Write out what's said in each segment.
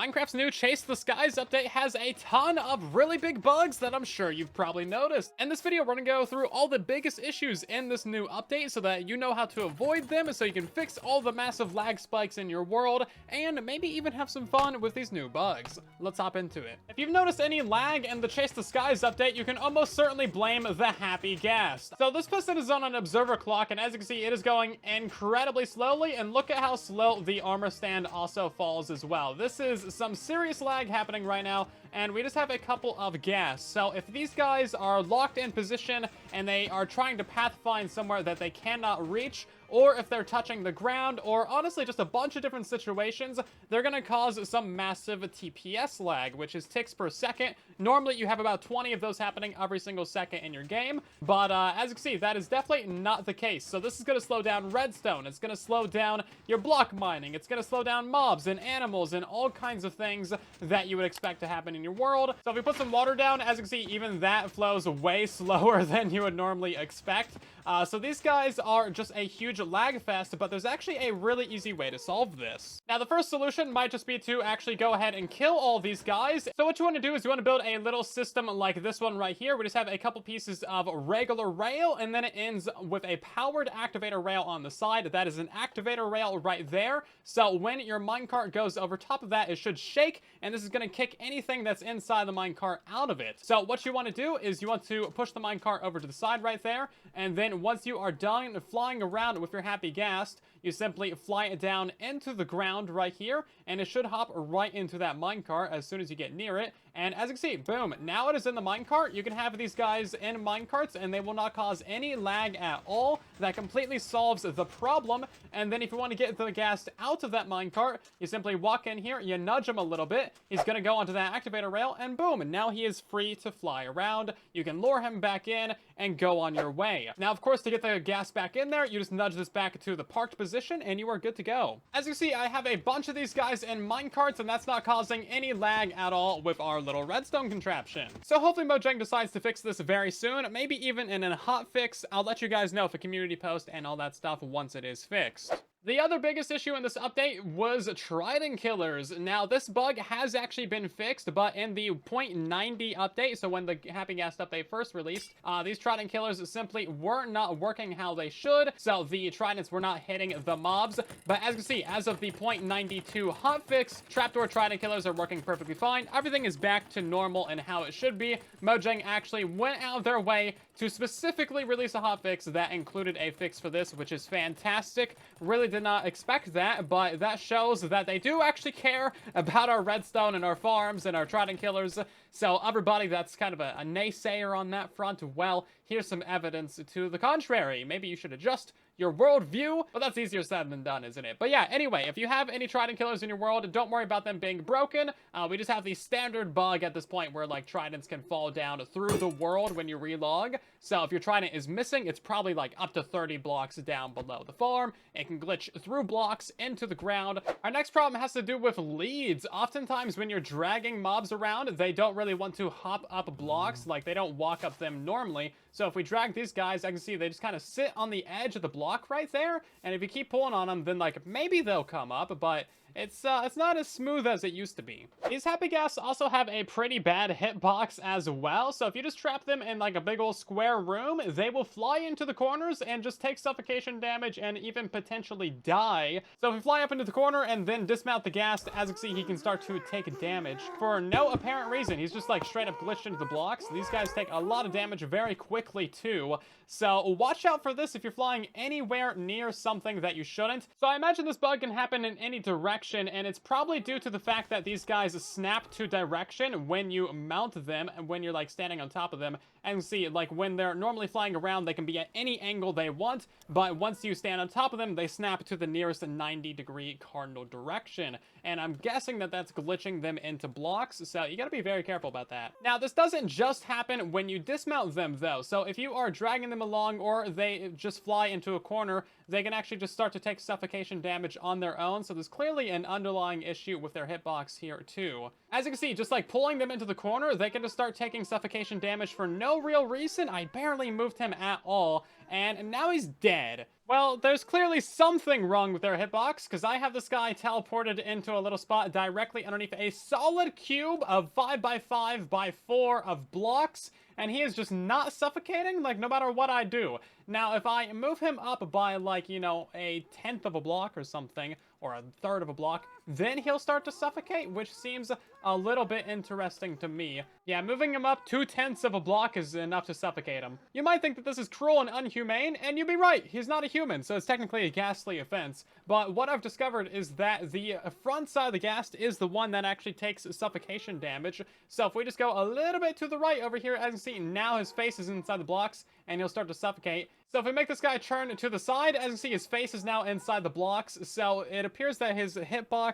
Minecraft's new Chase the Skies update has a ton of really big bugs that I'm sure you've probably noticed. In this video, we're gonna go through all the biggest issues in this new update so that you know how to avoid them and so you can fix all the massive lag spikes in your world and maybe even have some fun with these new bugs. Let's hop into it. If you've noticed any lag in the Chase the Skies update, you can almost certainly blame the happy Ghast. So this piston is on an observer clock, and as you can see, it is going incredibly slowly, and look at how slow the armor stand also falls as well. This is some serious lag happening right now, and we just have a couple of Ghasts. So if these guys are locked in position and they are trying to pathfind somewhere that they cannot reach, or if they're touching the ground, or honestly just a bunch of different situations, they're gonna cause some massive TPS lag, which is ticks per second. Normally you have about 20 of those happening every single second in your game, but as you can see, that is definitely not the case. So this is gonna slow down redstone, it's gonna slow down your block mining, it's gonna slow down mobs and animals and all kinds of things that you would expect to happen in your world. So if we put some water down, as you can see, even that flows way slower than you would normally expect. So these guys are just a huge lag fest, but there's actually a really easy way to solve this. Now, the first solution might just be to actually go ahead and kill all these guys. So what you want to do is you want to build a little system like this one right here. We just have a couple pieces of regular rail, and then it ends with a powered activator rail on the side. That is an activator rail right there. So when your minecart goes over top of that, it should shake, and this is going to kick anything that's inside the minecart out of it. So what you want to do is you want to push the minecart over to the side right there, and then once you are done flying around with your happy Ghast, you simply fly it down into the ground right here, and it should hop right into that minecart as soon as you get near it. And as you can see, boom, now it is in the minecart. You can have these guys in minecarts and they will not cause any lag at all. That completely solves the problem. And then if you want to get the Ghast out of that minecart, you simply walk in here, you nudge him a little bit, he's going to go onto that activator rail, and boom, now he is free to fly around. You can lure him back in and go on your way. Now, of course, to get the Ghast back in there, you just nudge this back to the parked position and you are good to go. As you see, I have a bunch of these guys in minecarts, and that's not causing any lag at all with our little redstone contraption. So hopefully Mojang decides to fix this very soon, maybe even in a hot fix. I'll let you guys know if a community post and all that stuff once it is fixed. The other biggest issue in this update was Trident killers. Now, this bug has actually been fixed, but in the 0.90 update, so when the Happy Ghast update first released, these Trident killers simply were not working how they should, so the Tridents were not hitting the mobs. But as you can see, as of the 0.92 hotfix, Trapdoor Trident killers are working perfectly fine. Everything is back to normal and how it should be. Mojang actually went out of their way to specifically release a hotfix that included a fix for this, which is fantastic. Really did not expect that, but that shows that they do actually care about our redstone and our farms and our Trident killers. So everybody that's kind of a naysayer on that front, well, here's some evidence to the contrary. Maybe you should adjust your worldview, but that's easier said than done, isn't it? But yeah, anyway, if you have any Trident killers in your world, don't worry about them being broken. We just have the standard bug at this point where, like, Tridents can fall down through the world when you relog. So if your Trident is missing, it's probably like up to 30 blocks down below the farm. It can glitch through blocks into the ground. Our next problem has to do with leads. Oftentimes when you're dragging mobs around, they don't really want to hop up blocks, like they don't walk up them normally. So if we drag these guys, I can see they just kind of sit on the edge of the block right there, and if you keep pulling on them, then like maybe they'll come up, but it's not as smooth as it used to be. These happy Ghasts also have a pretty bad hitbox as well, so if you just trap them in like a big old square room, they will fly into the corners and just take suffocation damage and even potentially die. So if we fly up into the corner and then dismount the Ghast, as you can see, he can start to take damage for no apparent reason. He's just like straight up glitched into the blocks. These guys take a lot of damage very quickly too, so watch out for this if you're flying anywhere near something that you shouldn't. So I imagine this bug can happen in any direction, and it's probably due to the fact that these guys snap to direction when you mount them and when you're like standing on top of them. And see, like when they're normally flying around, they can be at any angle they want, but once you stand on top of them, they snap to the nearest 90-degree cardinal direction. And I'm guessing that that's glitching them into blocks, so you gotta be very careful about that. Now, this doesn't just happen when you dismount them though, so if you are dragging them along or they just fly into a corner, they can actually just start to take suffocation damage on their own, so there's clearly an underlying issue with their hitbox here too. As you can see, just like pulling them into the corner, they can just start taking suffocation damage for no real reason. I barely moved him at all, and now he's dead. Well, there's clearly something wrong with their hitbox, because I have this guy teleported into a little spot directly underneath a solid cube of 5x5x4 of blocks, and he is just not suffocating, like, no matter what I do. Now, if I move him up by, like, you know, a tenth of a block or something, or a third of a block, then he'll start to suffocate, which seems a little bit interesting to me. Yeah, moving him up 2/10 of a block is enough to suffocate him. You might think that this is cruel and unhumane, and you'd be right. He's not a human, so it's technically a ghastly offense. But what I've discovered is that the front side of the ghast is the one that actually takes suffocation damage. So if we just go a little bit to the right over here, as you can see, now his face is inside the blocks, and he'll start to suffocate. So if we make this guy turn to the side, as you can see, his face is now inside the blocks. So it appears that his hitbox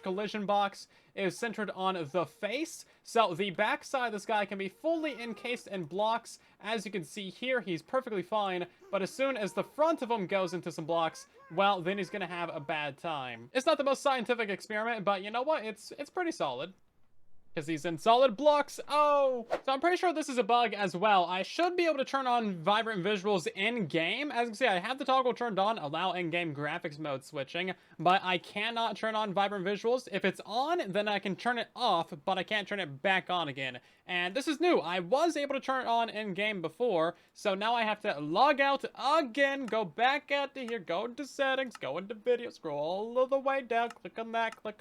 / collision box is centered on the face. So the back side of this guy can be fully encased in blocks. As you can see here, he's perfectly fine. But as soon as the front of him goes into some blocks, well, then he's gonna have a bad time. It's not the most scientific experiment, but you know what? It's pretty solid. Because he's in solid blocks. Oh! So I'm pretty sure this is a bug as well. I should be able to turn on vibrant visuals in-game. As you can see, I have the toggle turned on, allow in-game graphics mode switching, but I cannot turn on vibrant visuals. If it's on, then I can turn it off, but I can't turn it back on again. And this is new. I was able to turn it on in-game before, so now I have to log out again, go back out to here, go into settings, go into video, scroll all the way down, click on that, click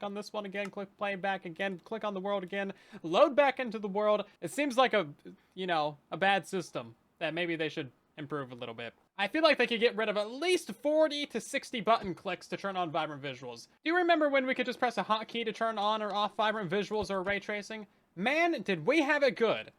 on this one again, click playback again, click on the world again, load back into the world. It seems like a, you know, a bad system that maybe they should improve a little bit. I feel like they could get rid of at least 40 to 60 button clicks to turn on vibrant visuals. Do you remember when we could just press a hotkey to turn on or off vibrant visuals or ray tracing? Man, did we have it good.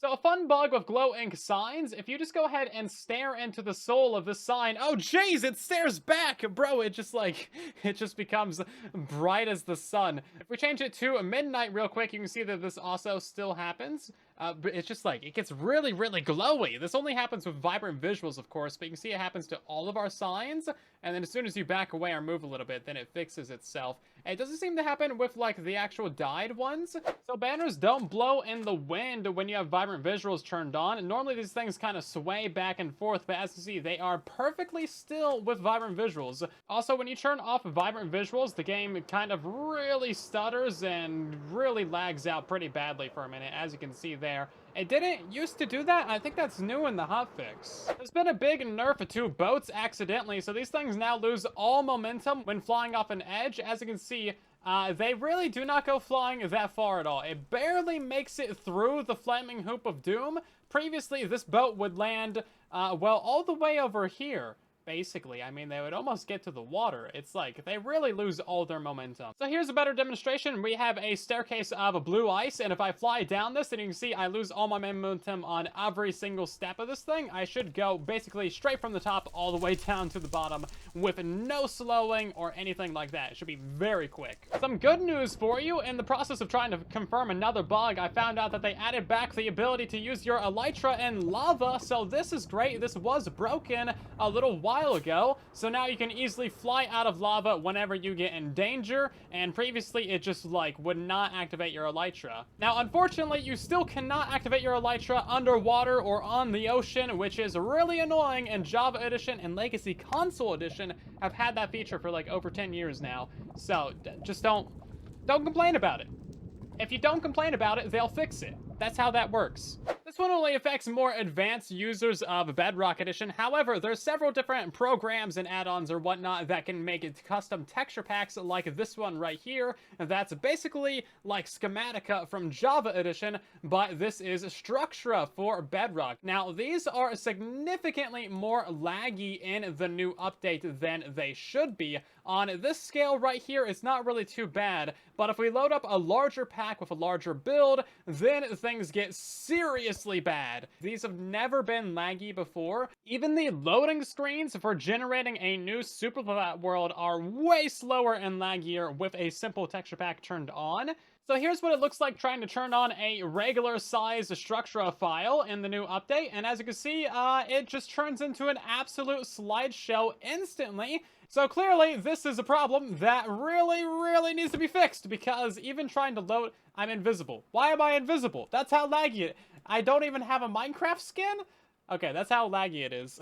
So a fun bug with glow ink signs, if you just go ahead and stare into the soul of the sign, oh jeez, it stares back, bro, it just becomes bright as the sun. If we change it to midnight real quick, you can see that this also still happens. But it's just like, it gets really, really glowy. This only happens with vibrant visuals, of course, but you can see it happens to all of our signs, and then as soon as you back away or move a little bit, then it fixes itself. It doesn't seem to happen with, like, the actual dyed ones. So banners don't blow in the wind when you have vibrant visuals turned on, and normally these things kind of sway back and forth, but as you see, they are perfectly still with vibrant visuals. Also, when you turn off vibrant visuals, the game kind of really stutters and really lags out pretty badly for a minute, as you can see there. It didn't used to do that, and I think that's new in the hotfix. There's been a big nerf to boats accidentally, so these things now lose all momentum when flying off an edge. As you can see, they really do not go flying that far at all. It barely makes it through the flaming hoop of doom. Previously, this boat would land, well, all the way over here. Basically, I mean, they would almost get to the water. It's like, they really lose all their momentum. So here's a better demonstration. We have a staircase of blue ice, and if I fly down this, then you can see I lose all my momentum on every single step of this thing. I should go basically straight from the top all the way down to the bottom with no slowing or anything like that. It should be very quick. Some good news for you. In the process of trying to confirm another bug, I found out that they added back the ability to use your elytra in lava, so this is great. This was broken a little while ago, so now you can easily fly out of lava whenever you get in danger, and previously it just like would not activate your elytra. Now unfortunately you still cannot activate your elytra underwater or on the ocean, which is really annoying, and Java Edition and Legacy Console Edition have had that feature for like over 10 years now, so just don't complain about it. If you don't complain about it, they'll fix it. That's how that works. This one only affects more advanced users of Bedrock Edition. However, there's several different programs and add-ons or whatnot that can make it custom texture packs like this one right here. That's basically like Schematica from Java Edition, but this is Structura for Bedrock. Now, these are significantly more laggy in the new update than they should be. On this scale right here, it's not really too bad, but if we load up a larger pack with a larger build, then things get seriously bad. These have never been laggy before. Even the loading screens for generating a new superflat world are way slower and laggier with a simple texture pack turned on. So here's what it looks like trying to turn on a regular size Structura file in the new update, and as you can see, it just turns into an absolute slideshow instantly. So clearly, this is a problem that really needs to be fixed, because even trying to load, I'm invisible. Why am I invisible? That's how laggy it is. I don't even have a Minecraft skin? Okay, that's how laggy it is.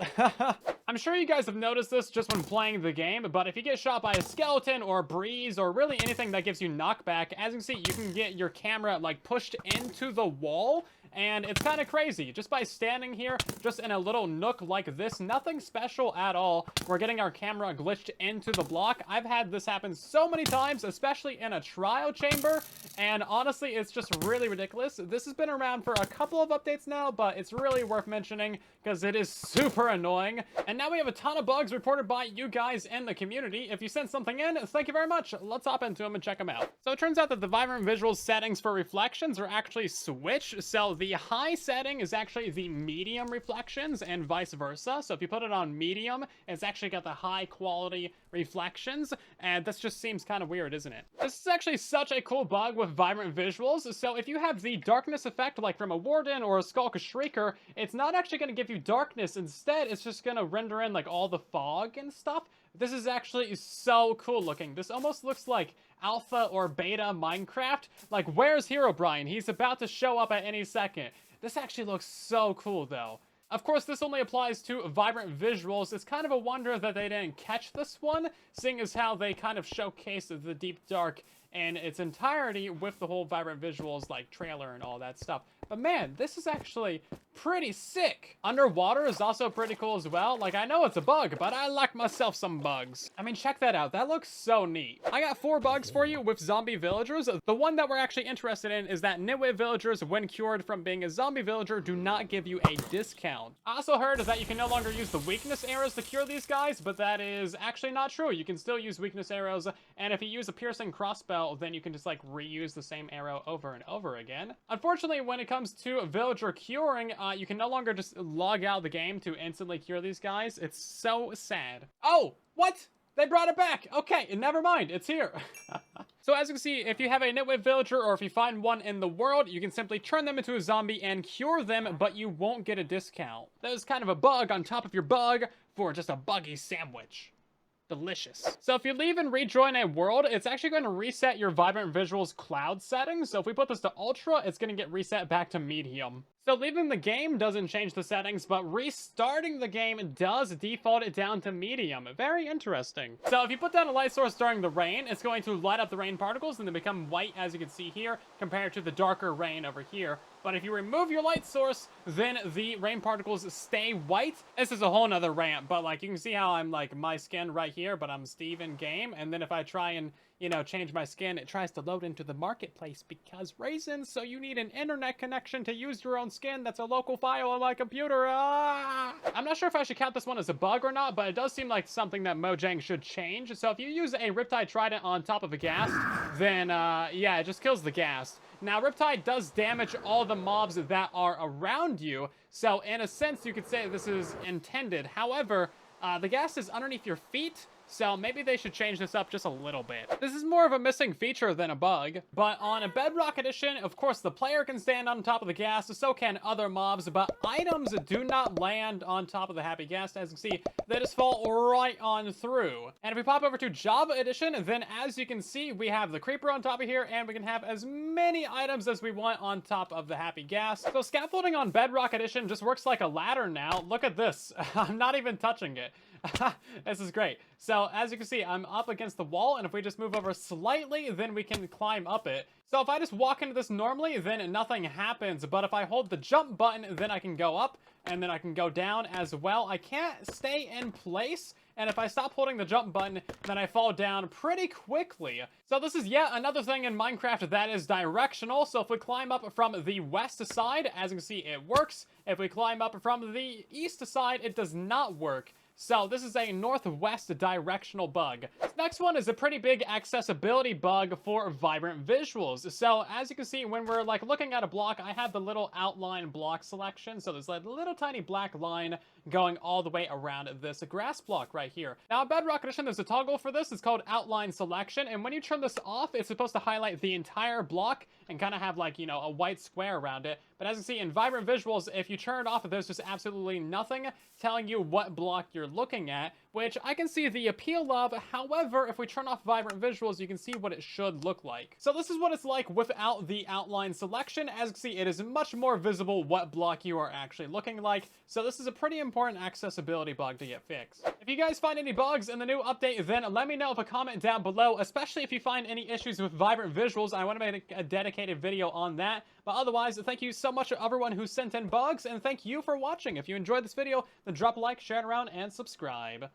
I'm sure you guys have noticed this just when playing the game, but if you get shot by a skeleton or a breeze or really anything that gives you knockback, as you can see, you can get your camera like pushed into the wall. And it's kind of crazy. Just by standing here, just in a little nook like this, nothing special at all, we're getting our camera glitched into the block. I've had this happen so many times, especially in a trial chamber, and honestly, it's just really ridiculous. This has been around for a couple of updates now, but it's really worth mentioning because it is super annoying. And now we have a ton of bugs reported by you guys in the community. If you sent something in, thank you very much. Let's hop into them and check them out. So it turns out that the vibrant visuals settings for reflections are actually switched. So the high setting is actually the medium reflections and vice versa. So if you put it on medium, it's actually got the high quality reflections, and this just seems kind of weird, isn't it? This is actually such a cool bug with vibrant visuals. So if you have the darkness effect like from a Warden or a Skulk Shrieker, it's not actually going to give you darkness. Instead, it's just going to render in like all the fog and stuff. This is actually so cool looking. This almost looks like alpha or beta Minecraft. Like, where's Herobrine? He's about to show up at any second. This actually looks so cool though. Of course, this only applies to vibrant visuals. It's kind of a wonder that they didn't catch this one, seeing as how they kind of showcase the deep dark in its entirety with the whole vibrant visuals like trailer and all that stuff. But man, this is actually pretty sick. Underwater is also pretty cool as well. Like, I know it's a bug, but I like myself some bugs. I mean, check that out. That looks so neat. I got 4 bugs for you with zombie villagers. The one that we're actually interested in is that NITWIT villagers, when cured from being a zombie villager, do not give you a discount. I also heard that you can no longer use the weakness arrows to cure these guys, but that is actually not true. You can still use weakness arrows, and if you use a piercing crossbow, then you can just like reuse the same arrow over and over again. Unfortunately, when it comes to villager curing, you can no longer just log out the game to instantly cure these guys. It's so sad. Oh, what? They brought it back. Okay, never mind. It's here. So as you can see, if you have a NITWIT villager or if you find one in the world, you can simply turn them into a zombie and cure them, but you won't get a discount. That is kind of a bug on top of your bug for just a buggy sandwich. Delicious. So if you leave and rejoin a world, it's actually going to reset your vibrant visuals cloud settings. So if we put this to ultra, it's going to get reset back to medium. So leaving the game doesn't change the settings, but restarting the game does default it down to medium. Very interesting. So if you put down a light source during the rain, it's going to light up the rain particles and they become white, as you can see here, compared to the darker rain over here. But if you remove your light source, then the rain particles stay white. This is a whole nother rant, but like you can see how I'm like my skin right here, but I'm Steve in game. And then if I try and, you know, change my skin, it tries to load into the marketplace because reasons. So you need an internet connection to use your own skin. That's a local file on my computer. I'm not sure if I should count this one as a bug or not, but it does seem like something that Mojang should change. So if you use a Riptide Trident on top of a Ghast, then yeah, it just kills the Ghast. Now, Riptide does damage all the mobs that are around you, so in a sense, you could say this is intended. However, the Ghast is underneath your feet, so maybe they should change this up just a little bit. This is more of a missing feature than a bug, but on a Bedrock edition, of course, the player can stand on top of the Ghast, so can other mobs, but items do not land on top of the Happy Ghast. As you can see, they just fall right on through. And if we pop over to Java edition, then as you can see, we have the Creeper on top of here, and we can have as many items as we want on top of the Happy Ghast. So scaffolding on Bedrock edition just works like a ladder now. Look at this. I'm not even touching it. This is great. So as you can see, I'm up against the wall, and if we just move over slightly, then we can climb up it. So if I just walk into this normally, then nothing happens. But if I hold the jump button, then I can go up, and then I can go down as well. I can't stay in place, and if I stop holding the jump button, then I fall down pretty quickly. So this is yet another thing in Minecraft that is directional. So if we climb up from the west side, as you can see, it works. If we climb up from the east side, it does not work. So this is a northwest directional bug. This next one is a pretty big accessibility bug for vibrant visuals. So as you can see, when we're like looking at a block, I have the little outline block selection. So there's like a little tiny black line going all the way around this grass block right here. Now in Bedrock edition, there's a toggle for this. It's called outline selection. And when you turn this off, it's supposed to highlight the entire block and kind of have like, you know, a white square around it. But as you see in vibrant visuals, if you turn it off, there's just absolutely nothing telling you what block you're looking at, which I can see the appeal of. However, if we turn off vibrant visuals, you can see what it should look like. So this is what it's like without the outline selection. As you can see, it is much more visible what block you are actually looking like. So this is a pretty important accessibility bug to get fixed. If you guys find any bugs in the new update, then let me know with a comment down below, especially if you find any issues with vibrant visuals. I want to make a dedicated video on that. But otherwise, thank you so much to everyone who sent in bugs, and thank you for watching. If you enjoyed this video, then drop a like, share it around, and subscribe.